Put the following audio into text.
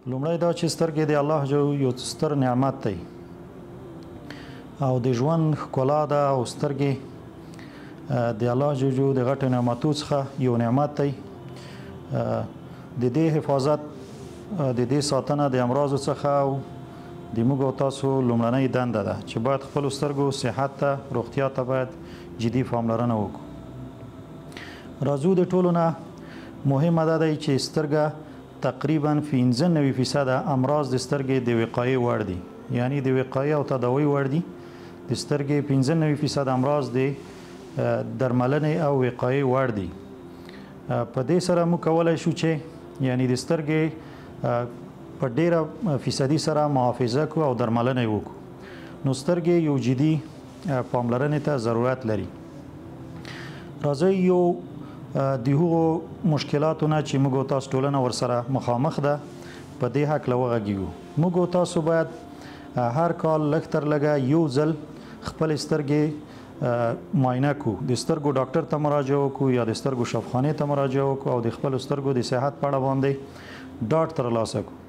لومړی دا چې سترګې د الله یو ستر نعمت دی او د ژوند ښکلا ده او سترګې د الله د غټو نعمتو څخه یو نعمت دی. د دې حفاظت د دې ساتنه د امراضو څخه او د موږ او تاسو لومړنۍ دنده ده چې باید خپلو سترګو صحت ته روغتیا ته باید جدي پاملرنه وکړو. راځو د ټولو نه مهمه ده دی چې سترګه تقریبا 95% امراض د سترګې د وقایې وړ دي، یعنی د وقایې او تداوی وړ دي. د سترګې 95% امراض د درملنې او وقایې وړ دي. په دې سره موږ کولی شو چې یعنی د سترګې په ډیره فیصدي سره محافظه کړو او درملنه یې وکړو. نو سترګې یو جدي پاملرنې ته ضرورت لري. راځئ یو د هغو مشکلاتو نه چې موږ او تاسو ټولنه ورسره مخامخ ده په دې هکله وغږیږو. موږ او تاسو باید هر کال لږ تر لږه یو ځل خپل سترګې معاینه کړو، د سترګو ډاکټر ته مراجعه وکړو یا د سترګو شفاخانې ته مراجعه وکړو او د خپلو سترګو د صحت په اړه باندې ډاډ ترلاسه کړو.